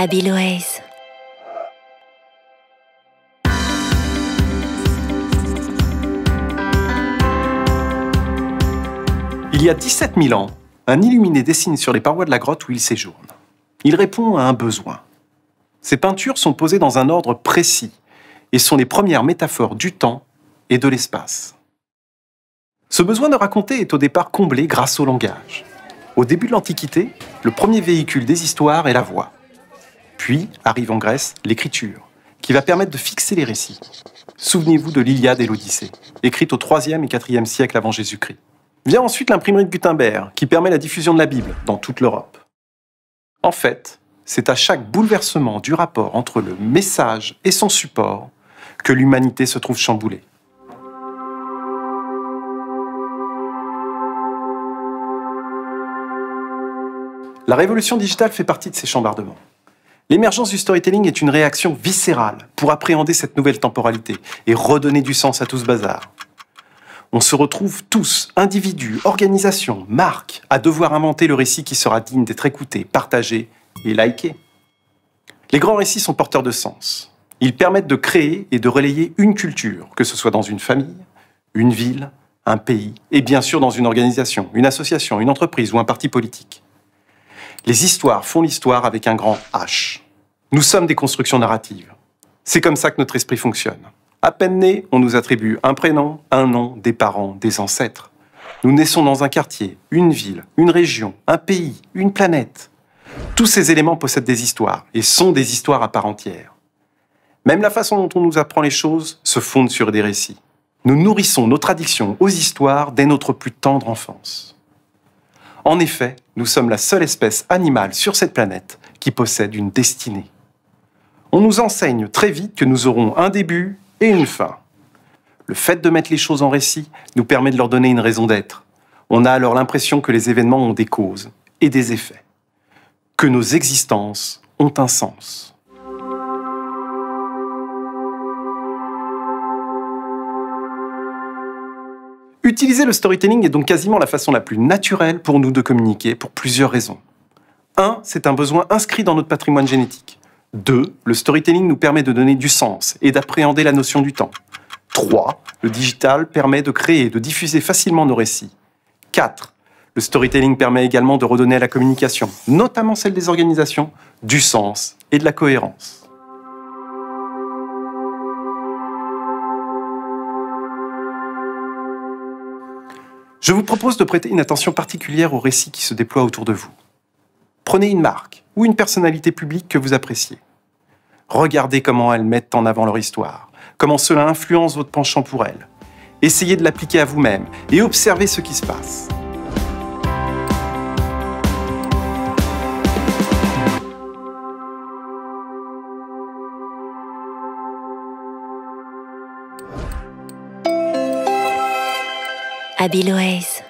Abiloaise. Il y a 17 000 ans, un illuminé dessine sur les parois de la grotte où il séjourne. Il répond à un besoin. Ses peintures sont posées dans un ordre précis et sont les premières métaphores du temps et de l'espace. Ce besoin de raconter est au départ comblé grâce au langage. Au début de l'Antiquité, le premier véhicule des histoires est la voix. Puis arrive en Grèce l'écriture, qui va permettre de fixer les récits. Souvenez-vous de l'Iliade et l'Odyssée, écrite au IIIe et IVe siècle avant Jésus-Christ. Vient ensuite l'imprimerie de Gutenberg, qui permet la diffusion de la Bible dans toute l'Europe. En fait, c'est à chaque bouleversement du rapport entre le message et son support que l'humanité se trouve chamboulée. La révolution digitale fait partie de ces chambardements. L'émergence du storytelling est une réaction viscérale pour appréhender cette nouvelle temporalité et redonner du sens à tout ce bazar. On se retrouve tous, individus, organisations, marques, à devoir inventer le récit qui sera digne d'être écouté, partagé et liké. Les grands récits sont porteurs de sens. Ils permettent de créer et de relayer une culture, que ce soit dans une famille, une ville, un pays, et bien sûr dans une organisation, une association, une entreprise ou un parti politique. Les histoires font l'histoire avec un grand H. Nous sommes des constructions narratives. C'est comme ça que notre esprit fonctionne. À peine nés, on nous attribue un prénom, un nom, des parents, des ancêtres. Nous naissons dans un quartier, une ville, une région, un pays, une planète. Tous ces éléments possèdent des histoires et sont des histoires à part entière. Même la façon dont on nous apprend les choses se fonde sur des récits. Nous nourrissons nos traditions aux histoires dès notre plus tendre enfance. En effet, nous sommes la seule espèce animale sur cette planète qui possède une destinée. On nous enseigne très vite que nous aurons un début et une fin. Le fait de mettre les choses en récit nous permet de leur donner une raison d'être. On a alors l'impression que les événements ont des causes et des effets, que nos existences ont un sens. Utiliser le storytelling est donc quasiment la façon la plus naturelle pour nous de communiquer pour plusieurs raisons. 1. C'est un besoin inscrit dans notre patrimoine génétique. 2. Le storytelling nous permet de donner du sens et d'appréhender la notion du temps. 3. Le digital permet de créer et de diffuser facilement nos récits. 4. Le storytelling permet également de redonner à la communication, notamment celle des organisations, du sens et de la cohérence. Je vous propose de prêter une attention particulière aux récits qui se déploient autour de vous. Prenez une marque ou une personnalité publique que vous appréciez. Regardez comment elles mettent en avant leur histoire, comment cela influence votre penchant pour elles. Essayez de l'appliquer à vous-même et observez ce qui se passe. Abiloaise.